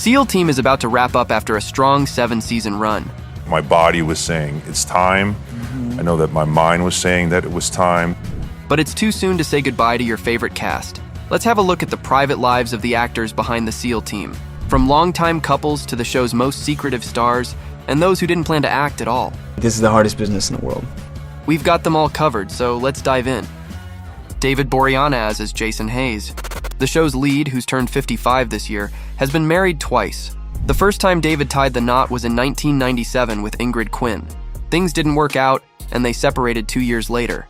SEAL Team is about to wrap up after a strong 7-season run. My body was saying, it's time. I know that my mind was saying that it was time. But it's too soon to say goodbye to your favorite cast. Let's have a look at the private lives of the actors behind the SEAL Team. From longtime couples to the show's most secretive stars, and those who didn't plan to act at all. This is the hardest business in the world. We've got them all covered, so let's dive in. David Boreanaz as Jason Hayes. The show's lead, who's turned 55 this year, has been married twice. The first time David tied the knot was in 1997 with Ingrid Quinn. Things didn't work out, and they separated 2 years later.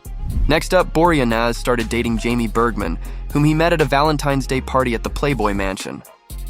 Next up, Boreanaz started dating Jamie Bergman, whom he met at a Valentine's Day party at the Playboy Mansion.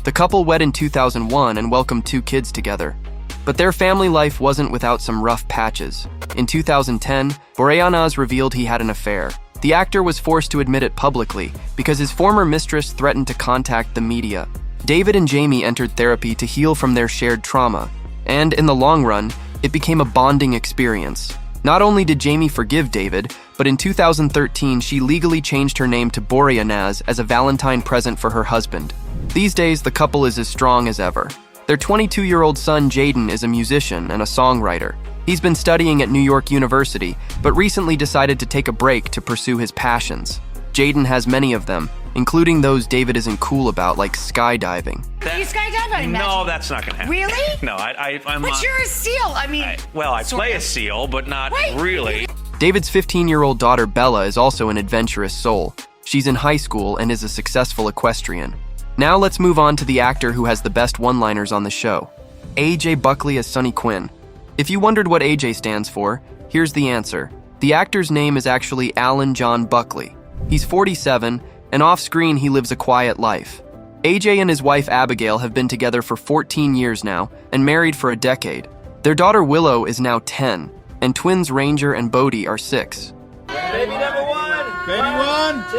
The couple wed in 2001 and welcomed 2 kids together. But their family life wasn't without some rough patches. In 2010, Boreanaz revealed he had an affair. The actor was forced to admit it publicly because his former mistress threatened to contact the media. David and Jamie entered therapy to heal from their shared trauma, and in the long run, it became a bonding experience. Not only did Jamie forgive David, but in 2013 she legally changed her name to Boreanaz as a Valentine present for her husband. These days, the couple is as strong as ever. Their 22-year-old son Jaden is a musician and a songwriter. He's been studying at New York University, but recently decided to take a break to pursue his passions. Jaden has many of them, including those David isn't cool about, like skydiving. You skydive, I imagine? No, that's not gonna happen. Really? No, I'm But you're a SEAL, I mean... I play a SEAL, but not really. David's 15-year-old daughter Bella is also an adventurous soul. She's in high school and is a successful equestrian. Now let's move on to the actor who has the best one-liners on the show. AJ Buckley as Sonny Quinn. If you wondered what AJ stands for, here's the answer. The actor's name is actually Alan John Buckley. He's 47, and off-screen he lives a quiet life. AJ and his wife Abigail have been together for 14 years now and married for a decade. Their daughter Willow is now 10, and twins Ranger and Bodie are 6. Baby number 1. Baby 1. 2,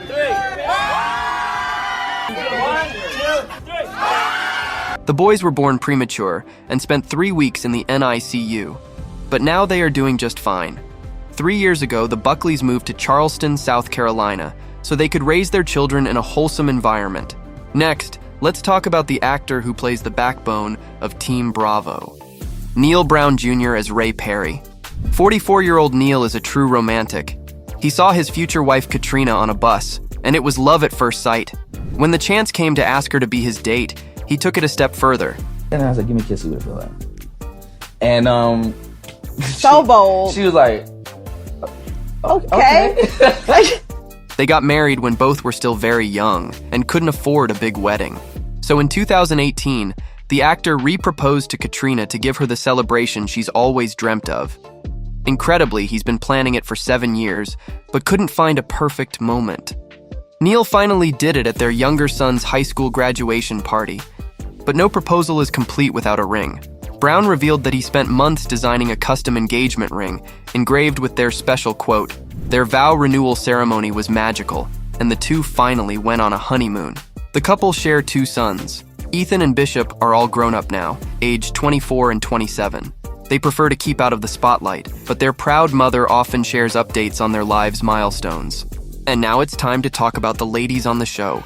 3. 1, 2, 3. The boys were born premature and spent 3 weeks in the NICU, but now they are doing just fine. 3 years ago, the Buckleys moved to Charleston, South Carolina, so they could raise their children in a wholesome environment. Next, let's talk about the actor who plays the backbone of Team Bravo. Neil Brown Jr. as Ray Perry. 44-year-old Neil is a true romantic. He saw his future wife Katrina on a bus, and it was love at first sight. When the chance came to ask her to be his date, he took it a step further. And I was like, give me a kiss, see what it feel like. And so bold. She was like, okay. They got married when both were still very young and couldn't afford a big wedding. So in 2018, the actor re-proposed to Katrina to give her the celebration she's always dreamt of. Incredibly, he's been planning it for 7 years, but couldn't find a perfect moment. Neil finally did it at their younger son's high school graduation party. But no proposal is complete without a ring. Brown revealed that he spent months designing a custom engagement ring, engraved with their special quote. Their vow renewal ceremony was magical, and the two finally went on a honeymoon. The couple share 2 sons. Ethan and Bishop are all grown up now, aged 24 and 27. They prefer to keep out of the spotlight, but their proud mother often shares updates on their lives' milestones. And now it's time to talk about the ladies on the show.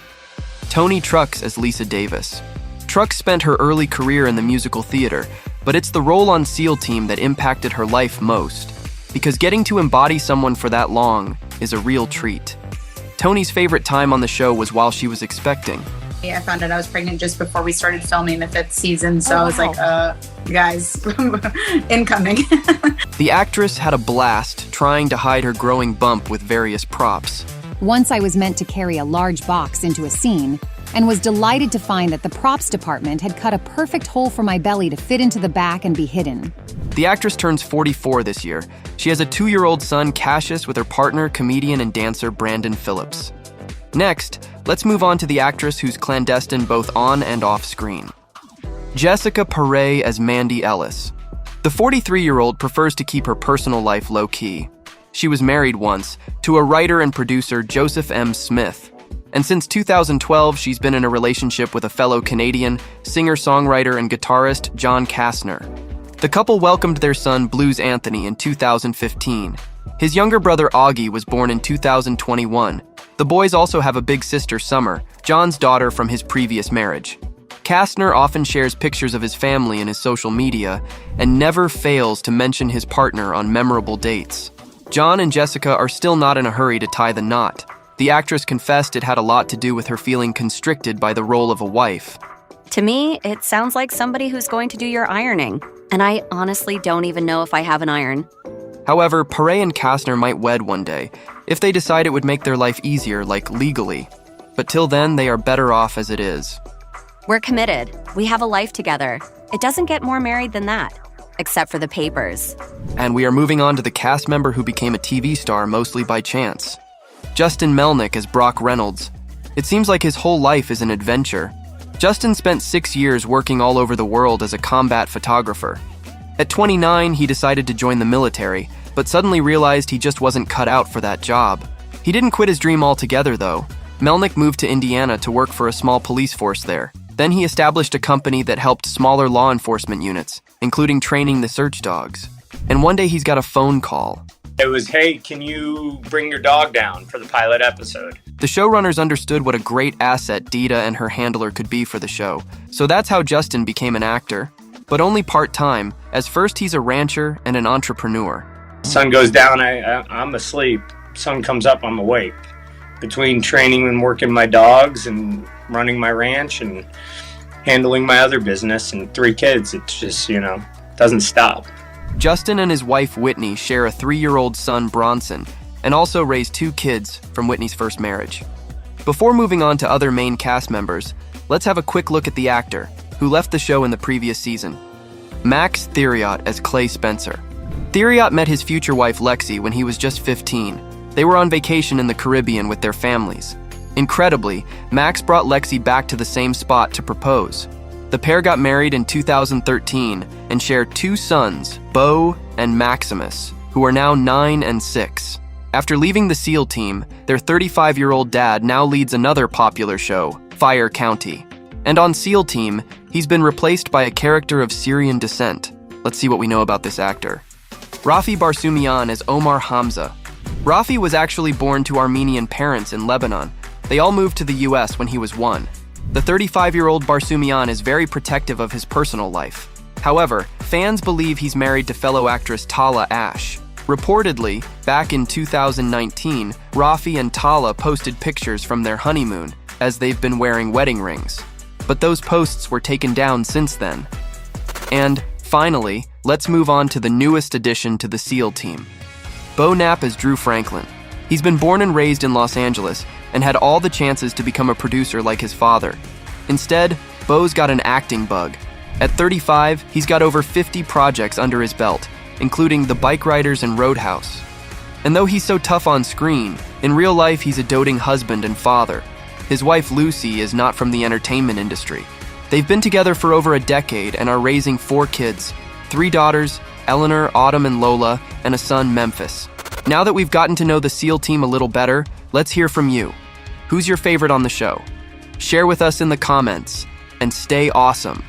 Toni Trucks as Lisa Davis. Trucks spent her early career in the musical theater, but it's the role on SEAL Team that impacted her life most, because getting to embody someone for that long is a real treat. Toni's favorite time on the show was while she was expecting. I found out I was pregnant just before we started filming the 5th season, so I was like, guys, incoming. The actress had a blast trying to hide her growing bump with various props. Once I was meant to carry a large box into a scene, and was delighted to find that the props department had cut a perfect hole for my belly to fit into the back and be hidden. The actress turns 44 this year. She has a 2-year-old son, Cassius, with her partner, comedian and dancer Brandon Phillips. Next, let's move on to the actress who's clandestine both on and off screen. Jessica Paré as Mandy Ellis. The 43-year-old prefers to keep her personal life low-key. She was married once to a writer and producer, Joseph M. Smith. And since 2012, she's been in a relationship with a fellow Canadian singer-songwriter and guitarist, John Kastner. The couple welcomed their son, Blues Anthony, in 2015. His younger brother, Augie, was born in 2021. The boys also have a big sister, Summer, John's daughter from his previous marriage. Kastner often shares pictures of his family in his social media and never fails to mention his partner on memorable dates. John and Jessica are still not in a hurry to tie the knot. The actress confessed it had a lot to do with her feeling constricted by the role of a wife. To me, it sounds like somebody who's going to do your ironing. And I honestly don't even know if I have an iron. However, Paré and Kastner might wed one day, if they decide it would make their life easier, like legally. But till then, they are better off as it is. We're committed. We have a life together. It doesn't get more married than that, except for the papers. And we are moving on to the cast member who became a TV star mostly by chance. Justin Melnick as Brock Reynolds. It seems like his whole life is an adventure. Justin spent 6 years working all over the world as a combat photographer. At 29, he decided to join the military, but suddenly realized he just wasn't cut out for that job. He didn't quit his dream altogether, though. Melnick moved to Indiana to work for a small police force there. Then he established a company that helped smaller law enforcement units, including training the search dogs. And one day he's got a phone call. It was, hey, can you bring your dog down for the pilot episode? The showrunners understood what a great asset Dita and her handler could be for the show, so that's how Justin became an actor. But only part-time, as first he's a rancher and an entrepreneur. Sun goes down, I'm asleep. Sun comes up, I'm awake. Between training and working my dogs and running my ranch and handling my other business and 3 kids, it's just, doesn't stop. Justin and his wife Whitney share a 3-year-old son, Bronson, and also raise 2 kids from Whitney's first marriage. Before moving on to other main cast members, let's have a quick look at the actor who left the show in the previous season. Max Thieriot as Clay Spencer. Thieriot met his future wife Lexi when he was just 15. They were on vacation in the Caribbean with their families. Incredibly, Max brought Lexi back to the same spot to propose. The pair got married in 2013 and share 2 sons, Beau and Maximus, who are now 9 and 6. After leaving the SEAL team, their 35-year-old dad now leads another popular show, Fire County. And on SEAL team, he's been replaced by a character of Syrian descent. Let's see what we know about this actor. Rafi Barsumian as Omar Hamza. Raffi was actually born to Armenian parents in Lebanon. They all moved to the US when he was 1. The 35-year-old Barsoumian is very protective of his personal life. However, fans believe he's married to fellow actress Tala Ash. Reportedly, back in 2019, Raffi and Tala posted pictures from their honeymoon, as they've been wearing wedding rings. But those posts were taken down since then. And, finally, let's move on to the newest addition to the SEAL team. Beau Knapp as Drew Franklin. He's been born and raised in Los Angeles and had all the chances to become a producer like his father. Instead, Beau's got an acting bug. At 35, he's got over 50 projects under his belt, including The Bike Riders and Roadhouse. And though he's so tough on screen, in real life he's a doting husband and father. His wife Lucy is not from the entertainment industry. They've been together for over a decade and are raising 4 kids, 3 daughters, Eleanor, Autumn, and Lola, and a son, Memphis. Now that we've gotten to know the SEAL team a little better, let's hear from you. Who's your favorite on the show? Share with us in the comments, and stay awesome.